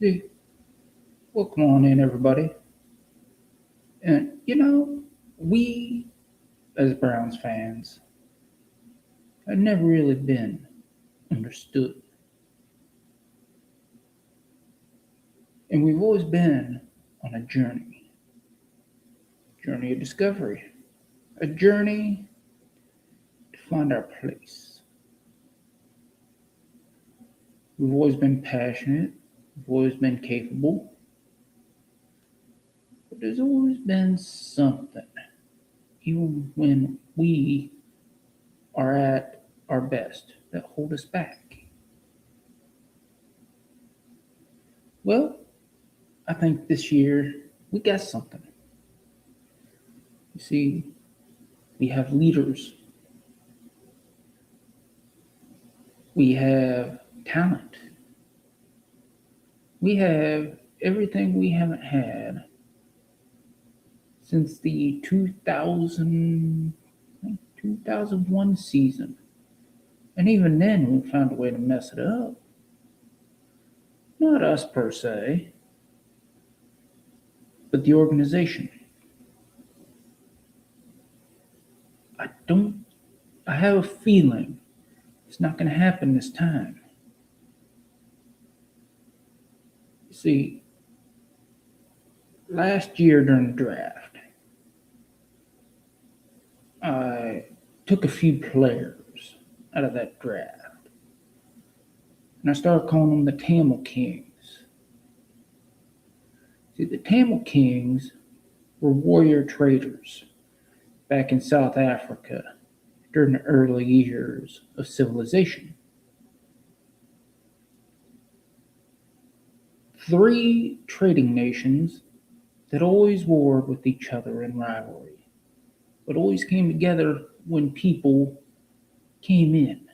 Hey, welcome on in, everybody. And we as Browns fans have never really been understood, and we've always been on a journey of discovery, a journey to find our place. We've always been passionate, we've always been capable, but there's always been something, even when we are at our best, that hold us back. Well, I think this year we got something. You see, we have leaders, we have talent, we have everything we haven't had since the 2001 season. And even then, we found a way to mess it up. Not us per se, but the organization. I don't, I have a feeling it's not going to happen this time. You see, last year during the draft, I took a few players out of that draft. And I started calling them the Tamil Kings. See, the Tamil Kings were warrior traders back in South Africa during the early years of civilization. Three trading nations that always warred with each other in rivalry, but always came together when people came in.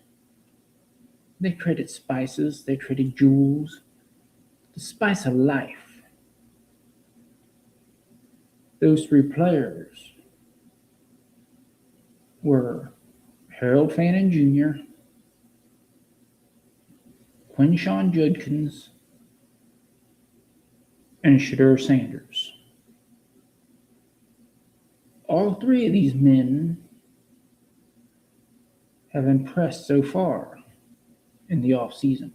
They traded spices, they traded jewels, the spice of life. Those three players were Harold Fannin Jr., Quinshawn Judkins, and Shedeur Sanders. All three of these men have impressed so far in the off season.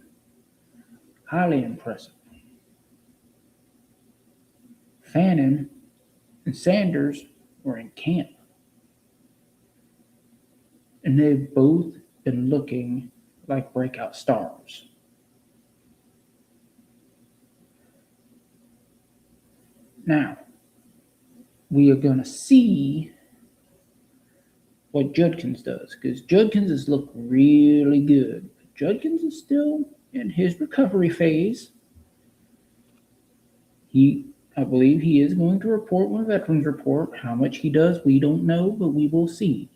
Highly impressive. Fannin and Sanders were in camp, and they've both been looking like breakout stars. Now, we are going to see what Judkins does, because Judkins has looked really good. Judkins is still in his recovery phase. I believe he is going to report when veterans report. How much he does, we don't know, but we will see.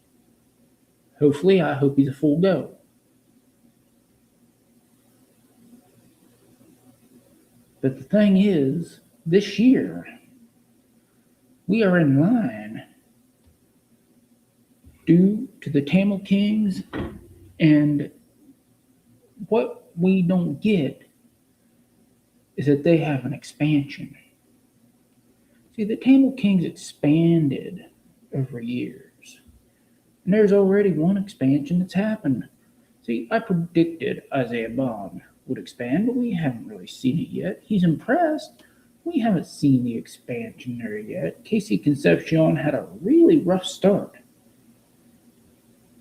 Hopefully, I hope he's a full go. But the thing is, this year, we are in line due to the Tamil Kings, and what we don't get is that they have an expansion. See, the Tamil Kings expanded over years, and there's already one expansion that's happened. See, I predicted Isaiah Bond would expand, but we haven't really seen it yet. He's impressed. We haven't seen the expansion there yet. Casey Concepcion had a really rough start.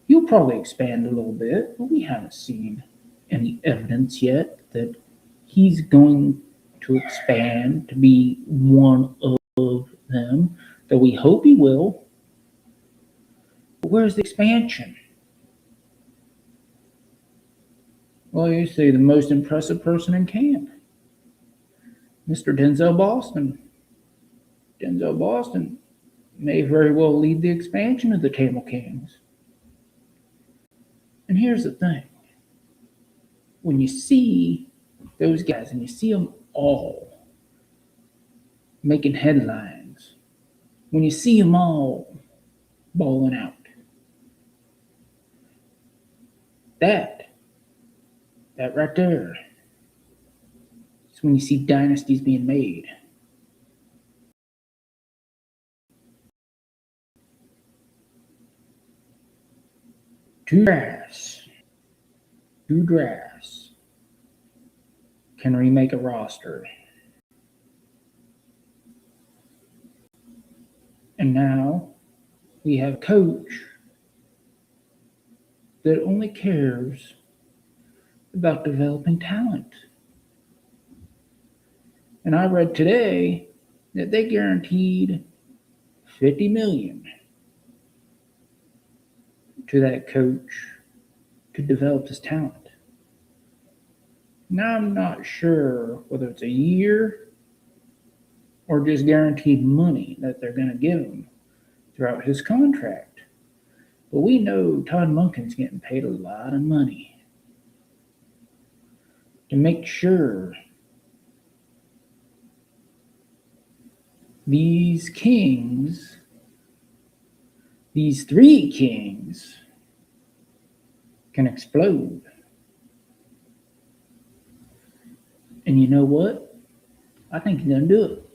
He'll probably expand a little bit, but we haven't seen any evidence yet that he's going to expand to be one of them, that we hope he will. But where's the expansion? Well, you say the most impressive person in camp, Mr. Denzel Boston. Denzel Boston may very well lead the expansion of the Tamil Kings. And here's the thing, when you see those guys and you see them all making headlines, when you see them all balling out, that right there It's when you see dynasties being made. Two drafts can remake a roster. And now we have a coach that only cares about developing talent. And I read today that they guaranteed $50 million to that coach to develop his talent. Now I'm not sure whether it's a year or just guaranteed money that they're going to give him throughout his contract. But we know Todd Monken's getting paid a lot of money to make sure these kings, these three kings, can explode. And you know what? I think he's going to do it.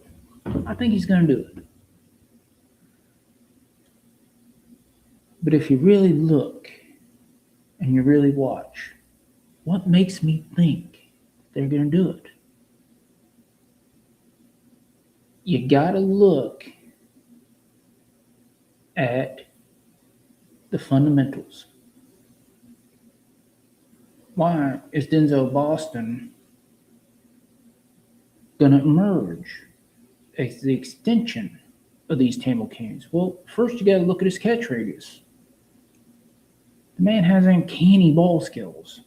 I think he's going to do it. But if you really look and you really watch, what makes me think they're going to do it? You got to look at the fundamentals. Why is Denzel Boston going to emerge as the extension of these Tamil Kings? Well, first you got to look at his catch radius. The man has uncanny ball skills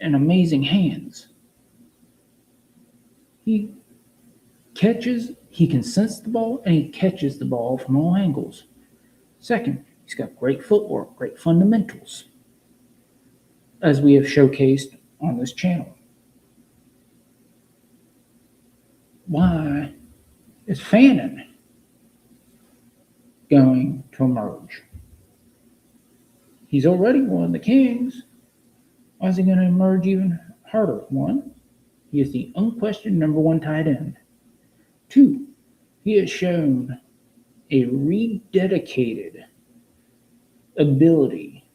and amazing hands. He can sense the ball, and he catches the ball from all angles. Second, he's got great footwork, great fundamentals, as we have showcased on this channel. Why is Fannin going to emerge? He's already one of the kings. Why is he going to emerge even harder? One, he is the unquestioned number one tight end. Two, he has shown a rededicated ability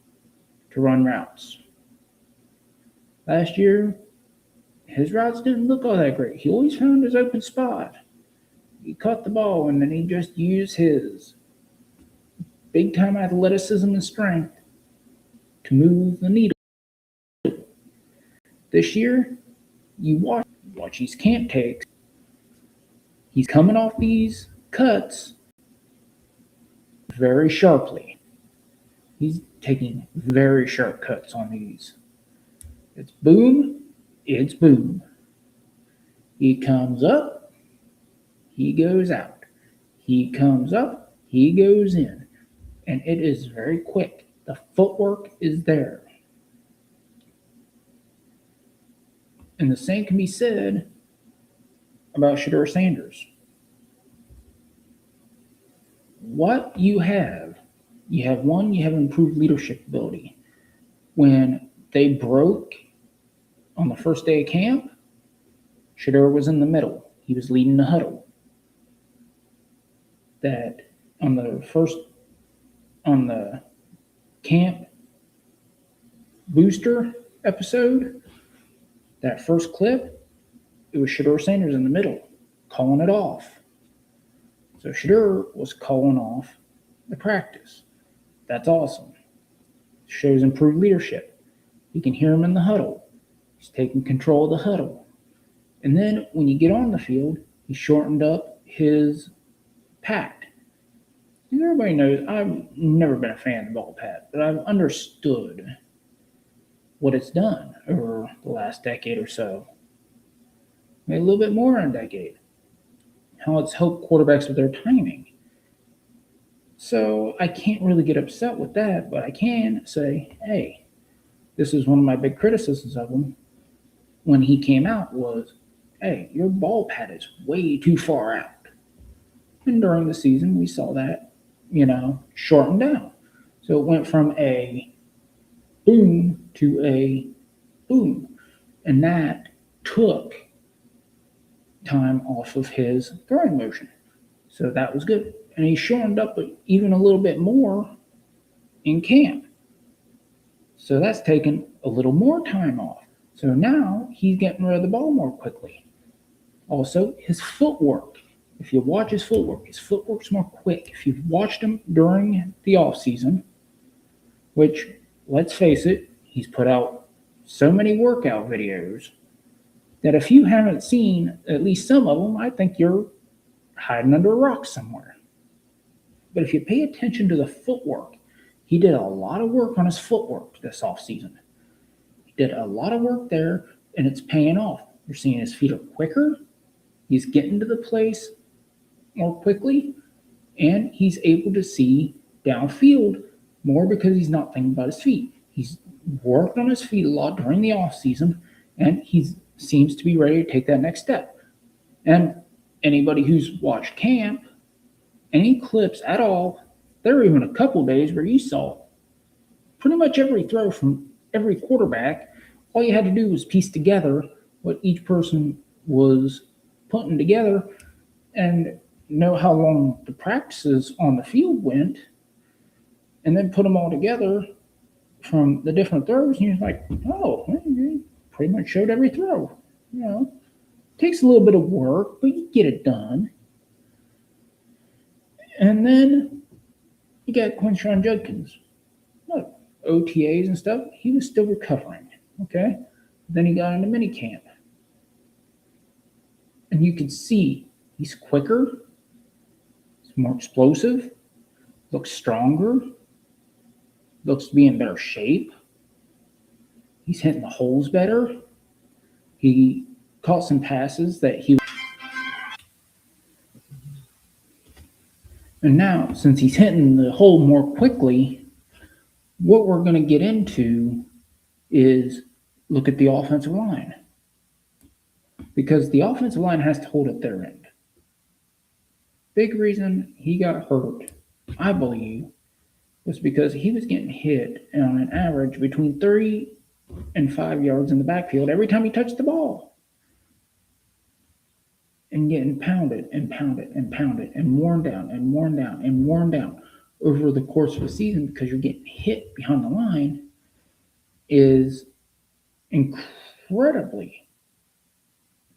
to run routes. Last year, his routes didn't look all that great. He always found his open spot. He caught the ball, and then he just used his big-time athleticism and strength to move the needle. This year, you watch these camp takes. He's coming off these cuts very sharply. He's taking very sharp cuts on these. It's boom, it's boom. He comes up, he goes out. He comes up, he goes in. And it is very quick. The footwork is there. And the same can be said about Shedeur Sanders. What you have improved leadership ability. When they broke on the first day of camp, Shedeur was in the middle. He was leading the huddle. That on the camp booster episode, that first clip, it was Shedeur Sanders in the middle, calling it off. So Shedeur was calling off the practice. That's awesome. Shows improved leadership. You can hear him in the huddle. He's taking control of the huddle. And then when you get on the field, he shortened up his pad. And everybody knows I've never been a fan of the ball pad, but I've understood what it's done over the last decade or so. Maybe a little bit more than a decade. How it's helped quarterbacks with their timing. So I can't really get upset with that, but I can say, hey, this is one of my big criticisms of him when he came out was, hey, your ball pad is way too far out. And during the season, we saw that, shortened down. So it went from a boom to a boom. And that took time off of his throwing motion. So that was good. And he shortened up even a little bit more in camp. So that's taken a little more time off. So now he's getting rid of the ball more quickly. Also, his footwork. If you watch his footwork's more quick. If you've watched him during the off season, which, let's face it, he's put out so many workout videos that if you haven't seen at least some of them, I think you're hiding under a rock somewhere. But if you pay attention to the footwork, he did a lot of work on his footwork this off season. He did a lot of work there, and it's paying off. You're seeing his feet are quicker. He's getting to the place more quickly, and he's able to see downfield more because he's not thinking about his feet. He's worked on his feet a lot during the off season, and he seems to be ready to take that next step. And anybody who's watched camp, any clips at all, there were even a couple days where you saw pretty much every throw from every quarterback. All you had to do was piece together what each person was putting together and know how long the practices on the field went, and then put them all together from the different throws. And you're like, oh, you pretty much showed every throw. Takes a little bit of work, but you get it done. And then you got Quinshon Judkins. Look, OTAs and stuff, he was still recovering. Okay? Then he got into minicamp. And you could see he's quicker, he's more explosive, looks stronger, looks to be in better shape. He's hitting the holes better. He caught some passes that he... And now, since he's hitting the hole more quickly, what we're going to get into is look at the offensive line. Because the offensive line has to hold at their end. Big reason he got hurt, I believe, was because he was getting hit on an average between 3 and 5 yards in the backfield every time he touched the ball. And getting pounded and pounded and pounded and worn down and worn down and worn down over the course of a season because you're getting hit behind the line is incredibly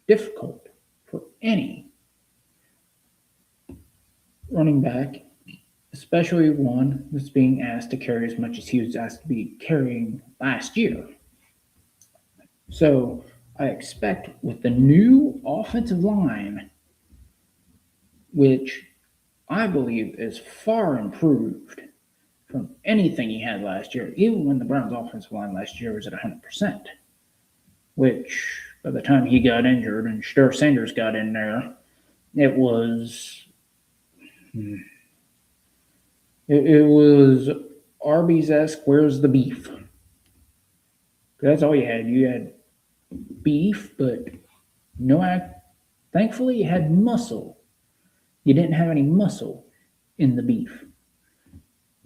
difficult for any running back, especially one that's being asked to carry as much as he was asked to be carrying last year. So I expect with the new offensive line, which I believe is far improved from anything he had last year, even when the Browns' offensive line last year was at 100%, which by the time he got injured and Shedeur Sanders got in there, it was Arby's-esque, where's the beef? That's all you had. You had beef, but thankfully you had muscle. You didn't have any muscle in the beef,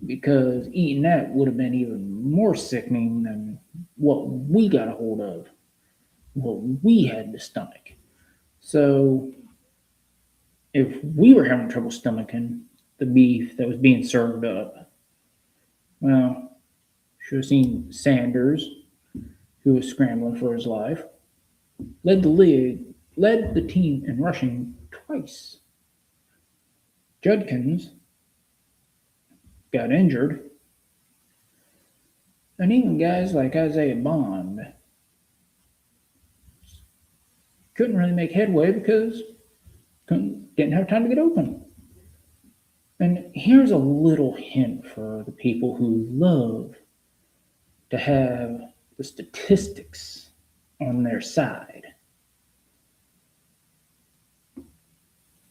because eating that would have been even more sickening than what we got a hold of, what we had to stomach. So if we were having trouble stomaching the beef that was being served up, well, should have seen Sanders, who was scrambling for his life, led the team in rushing twice. Judkins got injured, and even guys like Isaiah Bond couldn't really make headway because didn't have time to get open. And here's a little hint for the people who love to have the statistics on their side.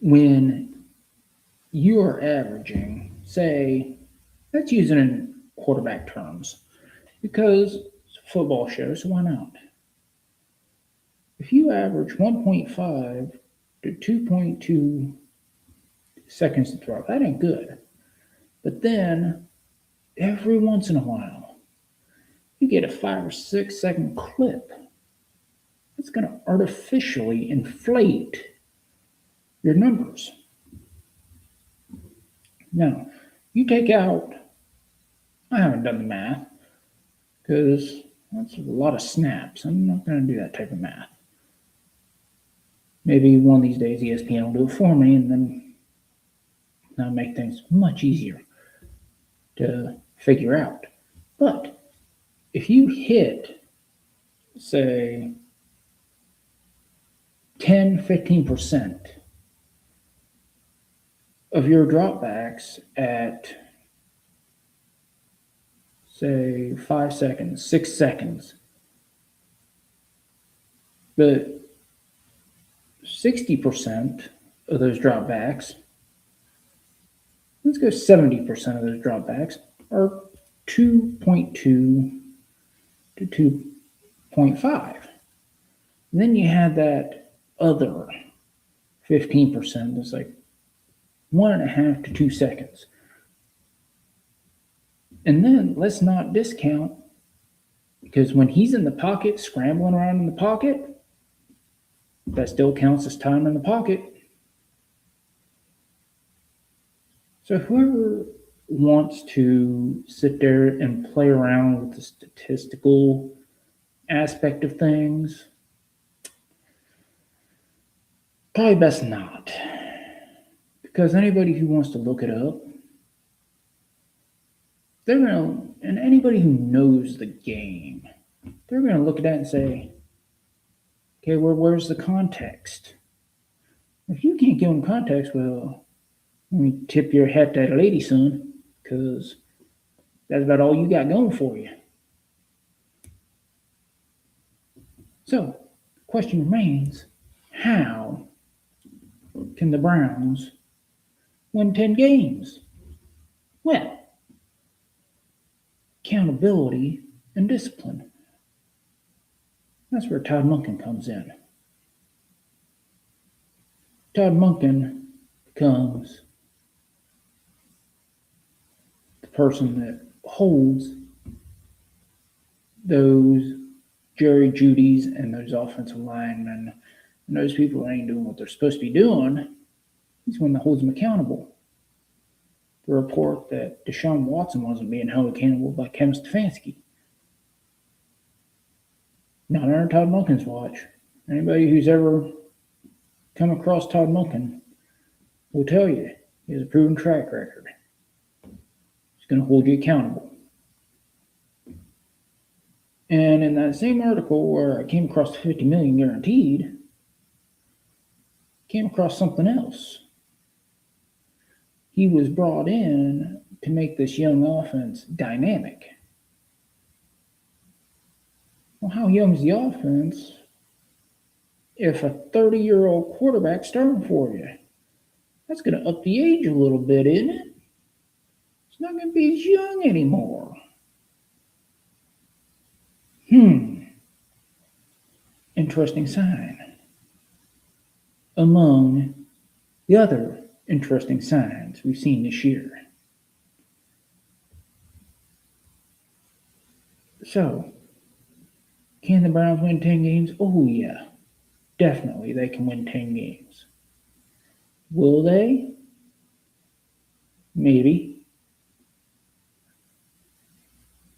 When you are averaging, say, let's use it in quarterback terms, because it's a football show, so why not? If you average 1.5 to 2.2 seconds to throw, that ain't good. But then, every once in a while, you get a 5 or 6 second clip. It's going to artificially inflate your numbers. Now, you take out, I haven't done the math because that's a lot of snaps. I'm not going to do that type of math. Maybe one of these days ESPN will do it for me, and then that'll make things much easier to figure out. But if you hit, say, 10-15% of your dropbacks at, say, 5 seconds, 6 seconds, but 60% of those dropbacks, let's go 70% of those dropbacks, are 2.2 to 2.5. Then you had that other 15% that's like 1.5 to 2 seconds. And then let's not discount, because when he's in the pocket, scrambling around in the pocket, that still counts as time in the pocket. So whoever wants to sit there and play around with the statistical aspect of things, probably best not. Because anybody who wants to look it up, they're gonna, and anybody who knows the game, they're gonna look at that and say, okay, where's the context? If you can't give them context, well, let me tip your hat to that lady, son, because that's about all you got going for you. So, the question remains, how can the Browns win 10 games? Well, accountability and discipline. That's where Todd Monken comes in. Todd Monken becomes the person that holds those Jerry Judys and those offensive linemen and those people that ain't doing what they're supposed to be doing. He's the one that holds them accountable. The report that Deshaun Watson wasn't being held accountable by Kevin Stefanski. Not under Todd Monken's watch. Anybody who's ever come across Todd Monken will tell you he has a proven track record. He's going to hold you accountable. And in that same article where I came across the $50 million guaranteed, came across something else. He was brought in to make this young offense dynamic. Well, how young is the offense if a 30-year-old quarterback starting for you? That's going to up the age a little bit, isn't it? It's not going to be as young anymore. Interesting sign. Among the other interesting signs we've seen this year. So, can the Browns win 10 games? Oh, yeah. Definitely they can win 10 games. Will they? Maybe.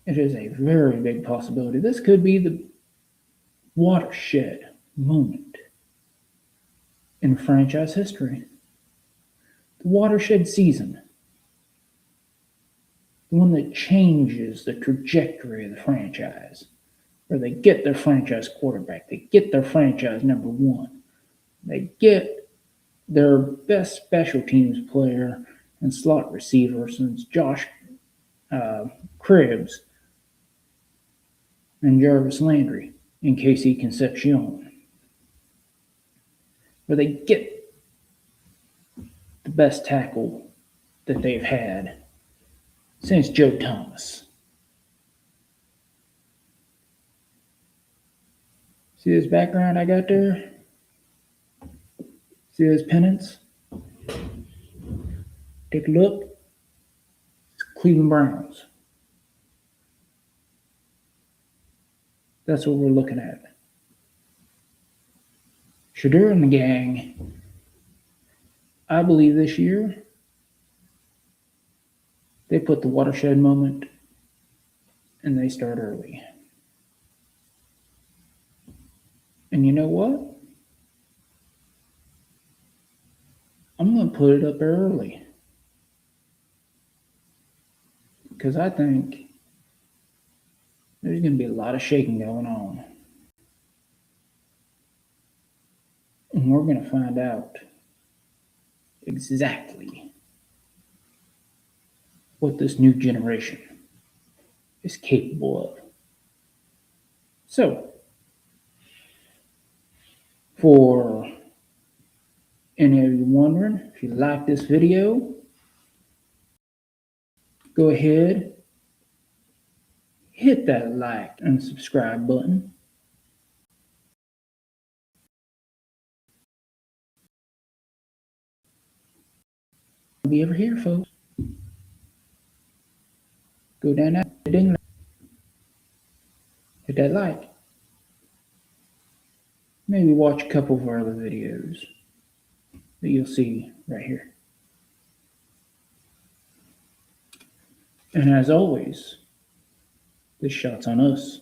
It is a very big possibility. This could be the watershed moment in franchise history. The watershed season. The one that changes the trajectory of the franchise. Where they get their franchise quarterback. They get their franchise number one. They get their best special teams player and slot receiver since Josh Cribbs and Jarvis Landry and Casey Concepcion. Where they get the best tackle that they've had since Joe Thomas. See this background I got there? See those pennants? Take a look. It's Cleveland Browns. That's what we're looking at. Shedeur and the gang, I believe this year they put the watershed moment and they start early. And you know what? I'm going to put it up early because I think there's going to be a lot of shaking going on. And we're going to find out exactly what this new generation is capable of. So, for any of you wondering, if you like this video, go ahead, hit that like and subscribe button. Be ever here, folks. Go down that ding, hit that like. Maybe watch a couple of our other videos that you'll see right here. And as always, this shot's on us.